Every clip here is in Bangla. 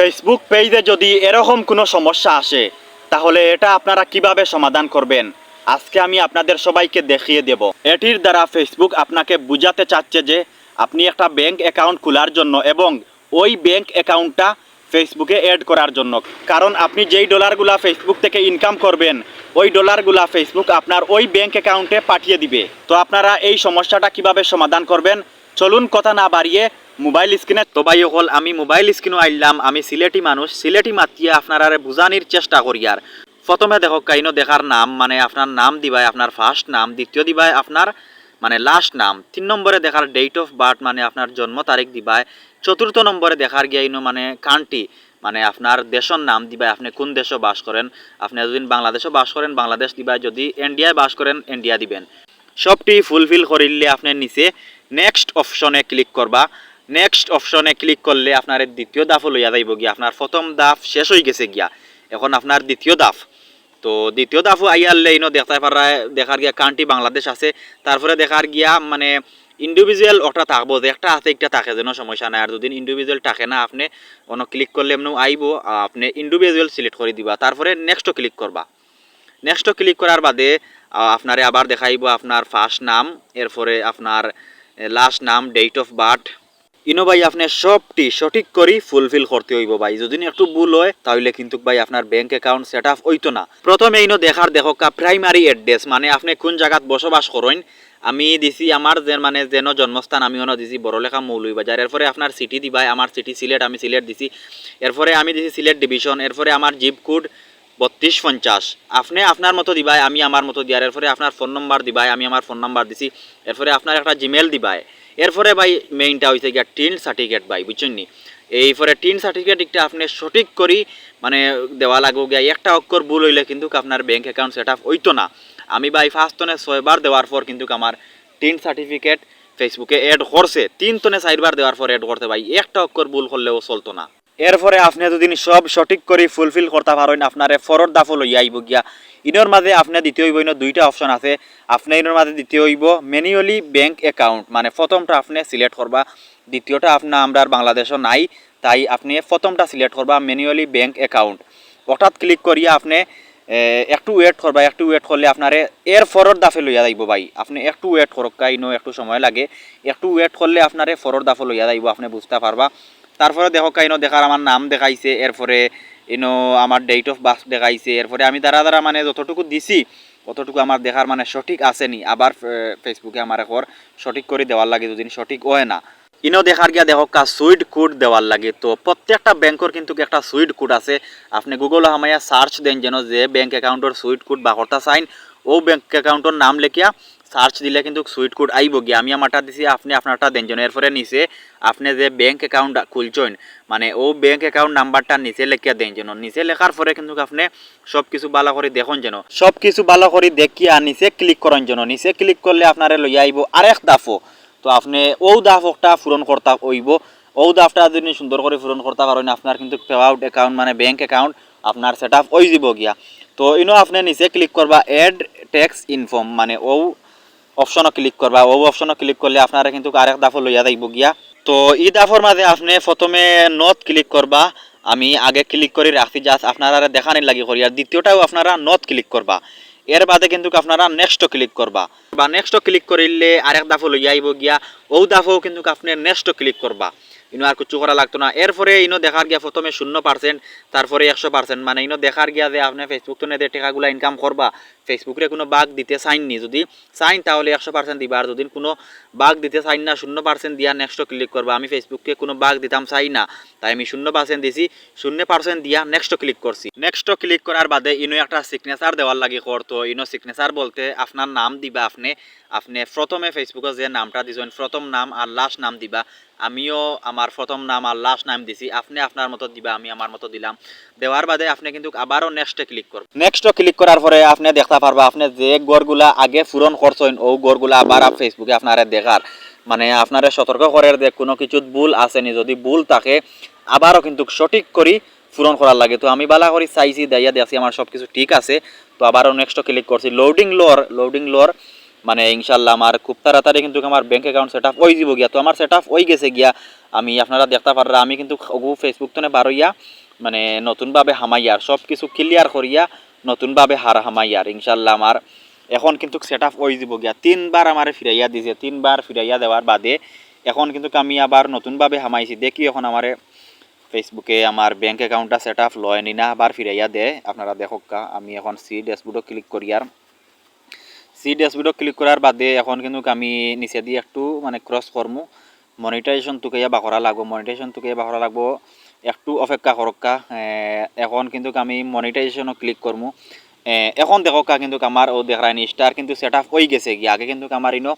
ফেসবুক পেজে যদি এরকম কোনো সমস্যা আসে তাহলে এটা আপনারা কিভাবে সমাধান করবেন আজকে আমি আপনাদের সবাইকে দেখিয়ে দেব। এটির দ্বারা ফেসবুক আপনাকে বুঝাতে চাচ্ছে যে আপনি একটা ব্যাংক অ্যাকাউন্ট খোলার জন্য এবং ওই ব্যাংক অ্যাকাউন্টটা ফেসবুকে অ্যাড করার জন্য, কারণ আপনি যেই ডলারগুলা ফেসবুক থেকে ইনকাম করবেন ওই ডলারগুলা ফেসবুক আপনার ওই ব্যাংক অ্যাকাউন্টে পাঠিয়ে দিবে। তো আপনারা এই সমস্যাটা কিভাবে সমাধান করবেন চলুন কথা না বাড়িয়ে মোবাইল স্ক্রিনে তো ভাই হল আমি মোবাইল স্ক্রিনে আইলাম। আমি সিলেটি মানুষ, সিলেটি মাতিয়া আপনারা বুঝানির চেষ্টা করি। আর প্রথমে দেখো কাইনো দেখার নাম মানে আপনার নাম দিবাই আপনার ফার্স্ট নাম, দ্বিতীয় দিবাই আপনার মানে লাস্ট নাম, 3 নম্বরে দেখার ডেট অফ বার্থ মানে আপনার জন্ম তারিখ দিবাই, চতুর্থ নম্বরে দেখার গিয়ে মানে কান্ট্রি মানে আপনার দেশের নাম দিবাই, আপনি কোন দেশে বাস করেন। আপনি যদি বাংলাদেশে বাস করেন বাংলাদেশ দিবাই, যদি ইন্ডিয়ায় বাস করেন ইন্ডিয়া দিবেন। সবটি ফুলফিল করিলে আপনি নিচে নেক্সট অপশনে ক্লিক করবা। নেক্সট অপশনে ক্লিক করলে আপনার দ্বিতীয় দাফও লইয়া যাইব গিয়া। আপনার প্রথম দাফ শেষ হয়ে গেছে গিয়া, এখন আপনার দ্বিতীয় দাফ। তো দ্বিতীয় দাফও আইয়ারলে ইনো দেখতে পারা দেখার গিয়া কান্ট্রি বাংলাদেশ আছে, তারপরে দেখার গিয়া মানে ইন্ডিভিজুয়াল ওটা থাকবো যে একটা আছে একটা থাকে যেন সমস্যা নাই। আর যদি ইন্ডিভিজুয়াল থাকে না আপনি অন্য ক্লিক করলে এমনি আইব, আপনি ইন্ডিভিজুয়াল সিলেক্ট করে দিবা, তারপরে নেক্সটও ক্লিক করবা। নেক্সটও ক্লিক করার বাদে আপনারে আবার দেখাইব আপনার ফার্স্ট নাম, এরপরে আপনার লাস্ট নাম, ডেট অফ বার্থ। ইনো ভাই আপনি সবটি সঠিক করে ফুলফিল করতে হইব ভাই। যদি একটু ভুল হয় তাহলে কিন্তু ভাই আপনার ব্যাংক অ্যাকাউন্ট সেট আপ হইতো না। প্রথমে ইনো দেখার দেখো প্রাইমারি অ্যাড্রেস মানে আপনি কোন জায়গাত বসবাস করেন। আমি দিছি আমার যে মানে যেন জন্মস্থান আমি ওনা দিছি বড়লেখা মৌলভীবাজার। এরপরে আপনার সিটি দিবাই, আমার সিটি সিলেট, আমি সিলেট দিছি। এরপরে আমি দিছি সিলেট ডিভিশন। এরপরে আমার জিপ কোড 3250, আপনি আপনার মতো দিবাই, আমি আমার মতো দিয়ার। এরপরে আপনার ফোন নম্বর দিবাই, আমি আমার ফোন নাম্বার দিছি। এরপরে আপনার একটা জিমেল দিবাই। এরপরে ভাই মেইনটা হয়েছে গিয়া টিন সার্টিফিকেট ভাই, বুঝছেন নি। এইপরে টিন সার্টিফিকেট একটা আপনি সঠিক করি মানে দেওয়া লাগবে গিয়া। একটা অক্ষর ভুল হইলে কিন্তু আপনার ব্যাংক অ্যাকাউন্ট সেট আপ হইতো না। আমি ভাই ফার্স্টনে 6 বার দেওয়ার পর কিন্তু আমার টিন সার্টিফিকেট ফেসবুকে অ্যাড করছে, 3 তনে 4 বার দেওয়ার পর অ্যাড করতে ভাই, একটা অক্ষর ভুল করলেও চলতো না। এরপরে আপনি যদি সব সঠিক করে ফুলফিল করতে পারেন আপনার ফরর দাফল লইয়া আইব গিয়া। ইনোর মাঝে আপনি দ্বিতীয় হইব, ইনো দুইটা অপশন আছে। আপনি ইনোর মাঝে দ্বিতীয় হইব ম্যানুয়ালি ব্যাংক অ্যাকাউন্ট, মানে প্রথমটা আপনি সিলেক্ট করবা, দ্বিতীয়টা আপনার আমরা বাংলাদেশও নাই তাই আপনি প্রথমটা সিলেক্ট করবা ম্যানুয়ালি ব্যাংক অ্যাকাউন্ট। হঠাৎ ক্লিক করিয়া আপনি একটু ওয়েট করবা। একটু ওয়েট করলে আপনার এর ফরর দাফে লইয়া যাইব ভাই। আপনি একটু ওয়েট করক ইনো একটু সময় লাগে। একটু ওয়েট করলে আপনার ফরর দাফে লইয়া যাইব, আপনি বুঝতে পারবা। তারপরে দেখো কাইনো দেখার আমার নাম দেখাইছে, এরপরে ইনো আমার ডেট অফ বার্থ দেখাইছে। এরপরে আমি দ্বারা মানে যতটুকু দিছি অতটুকু আমার দেখার মানে সঠিক আসেনি। আবার ফেসবুকে আমার একবার সঠিক করে দেওয়ার লাগে, যদি সঠিক হয় না ইনো দেখার গিয়া দেখো সুইট কোড দেওয়ার লাগে। তো প্রত্যেকটা ব্যাংকের কিন্তু একটা সুইট কোড আছে। আপনি গুগল হামাইয়া সার্চ দেন যেন যে ব্যাংক অ্যাকাউন্টের সুইট কোড বা কর্তা সাইন ও ব্যাংক অ্যাকাউন্টের নাম লেখিয়া সার্চ দিলে কিন্তু সুইট কোড আইব গিয়া। আমি আমারটা দিছি, আপনি আপনারটা দেন যেন। এরপরে নিচে আপনি যে ব্যাংক অ্যাকাউন্ট খুলছেন মানে ও ব্যাংক অ্যাকাউন্ট নাম্বারটা নিচে লেখিয়া দেন যেন। নিচে লেখার পরে কিন্তু আপনি সব কিছু ভালো করে দেখুন যেন, সব কিছু ভালো করে দেখিয়া নিচে ক্লিক করেন যেন। নিচে ক্লিক করলে আপনারে লইয়া আইব আরেক দাফও। তো আপনি ও দাফটা পূরণ করতে হইব। ও দাফটা যদি সুন্দর করে পূরণ করতে পারেন আপনার কিন্তু পেআউট অ্যাকাউন্ট মানে ব্যাংক অ্যাকাউন্ট আপনার সেট আপ হয়ে যাব গিয়া। তো ইনো আপনি নিচে ক্লিক করবা অ্যাড ট্যাক্স ইনফর্ম মানে ও অপশনও ক্লিক করবা। ও অপশনও ক্লিক করলে আপনারা কিন্তু আরেক দাফও লইয়া যাইব গিয়া। তো ই দাফর মাঝে আপনি প্রথমে নট ক্লিক করবা। আমি আগে ক্লিক করে রাখছি জাস্ট আপনারা দেখানি লাগি করি। আর দ্বিতীয়টাও আপনারা নট ক্লিক করবা। এর বাদে কিন্তু আপনারা নেক্সটও ক্লিক করবা, বা নেক্সটও ক্লিক করিলে আরেক দাফও লইয়া আইব গিয়া। ও দাফও কিন্তু আপনি নেক্সটও ক্লিক করবা, ইনো আর কিছু করা লাগতো না। এরপরে ইনো দেখার গিয়া প্রথমে 0%, তারপরে 100%, মানে ইনো দেখার গিয়া যে আপনি ফেসবুক তো নেতে টাকাগুলো ইনকাম করবা, ফেসবুকের কোনো বাগ দিতে চাইননি। যদি চাইন তাহলে 100% দিবা। আর যদি কোনো বাগ দিতে চাইন না 0% দিয়া নেক্সটও ক্লিক করবা। আমি ফেসবুককে কোনো বাগ দিতাম চাই না তাই আমি 0% দিছি, 0% দিয়া নেক্সটও ক্লিক করছি। নেক্সটও ক্লিক করার বাদে ইনো একটা সিগনেচার দেওয়ার লাগে করতো। ইনো সিগনেচার বলতে আপনার নাম দিবা। আপনি প্রথমে ফেসবুকে যে নামটা দিছেন প্রথম নাম আর লাস্ট নাম দিবা। আমিও আমার প্রথম নাম আর লাস্ট নাম দিছি, আপনি আপনার মতো দিবা, আমি আমার মতো দিলাম। দেওয়ার বাদে আপনি কিন্তু আবারও নেক্সটে ক্লিক করবেন। নেক্সটও ক্লিক করার পরে আপনি দেখতে পারবা আপনি যে গড়গুলা আগে পূরণ করছেন ও গড়গুলা আবার ফেসবুকে আপনারা দেখার মানে আপনারা সতর্ক করে যে কোনো কিছু ভুল আসেনি। যদি ভুল থাকে আবারও কিন্তু সঠিক করি পূরণ করার লাগে। তো আমি বালা করি চাইছি দাইয়া দেখছি আমার সব কিছু ঠিক আছে। তো আবারও নেক্সটও ক্লিক করছি। লোডিং লোর মানে ইনশাল্লাহ আমার খুব তাড়াতাড়ি কিন্তু আমার ব্যাংক অ্যাকাউন্ট সেট আপ হয়ে যাব গিয়া। তো আমার সেট আপ হয়ে গেছে গিয়া, আমি আপনারা দেখতে পাররা আমি কিন্তু ফেসবুক তো বারইয়া মানে নতুনভাবে হামাইয়ার সব কিছু ক্লিয়ার করিয়া নতুনভাবে হামাইয়ার ইনশাল্লাহ আমার এখন কিন্তু সেট আপ হয়ে যাব গিয়া। 3বার আমার ফিরাইয়া দিছে, 3বার ফিরাইয়া দেওয়ার বাদে এখন কিন্তু আমি আবার নতুনভাবে হামাইছি। দেখি এখন আমার ফেসবুকে আমার ব্যাংক অ্যাকাউন্টটা সেট আপ লয় নি না আবার ফিরাইয়া দেয়। আপনারা দেখোক আমি এখন সি ড্যাশবোর্ডও ক্লিক করি, আর সি ড্যাশবোর্ডও ক্লিক করার বাদে এখন কিন্তু আমি নিচে দিয়ে একটু মানে ক্রস করমু, মনিটাইজেশন তুকাইয়া বাকরা লাগবো, মনিটাইজেশন তুকাইয়া বাকরা লাগবো, একটু অপেক্ষা করক্কা। এখন কিন্তু আমি মনিটাইজেশনও ক্লিক করমু। এখন দেখোকা কিন্তু আমার ও দেখায়নি স্টার কিন্তু সেট আপ হয়ে গেছে গিয়া। আগে কিন্তু আমার ইনো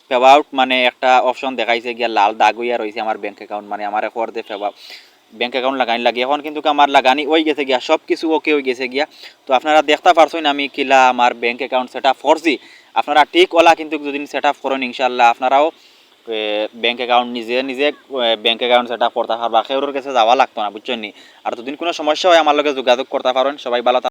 ফেভ আউট মানে একটা অপশন দেখাইছে গিয়া, লাল দাগ হইয়া রয়েছে আমার ব্যাংক অ্যাকাউন্ট, মানে আমার এখন ফেভ ব্যাংক অ্যাকাউন্ট লাগানি লাগে। এখন কিন্তু আমার লাগানি হয়ে গেছে গিয়া, সব কিছু ওকে হয়ে গেছে গিয়া। তো আপনারা দেখতে পারছেন আমি কিলা আমার ব্যাংক অ্যাকাউন্ট সেট আপ করছি। আপনারা ঠিক ওলা কিন্তু যদি সেট আপ করেন ইনশাল্লাহ আপনারাও ব্যাংক অ্যাকাউন্ট নিজে নিজে ব্যাংক অ্যাকাউন্ট সেট আপ করতে পারবা, কেউর কাছে যাওয়া লাগতো না, বুঝছেন নি। আর যদি কোনো সমস্যা হয় আমার লগে যোগাযোগ করতে পারেন। সবাই ভালো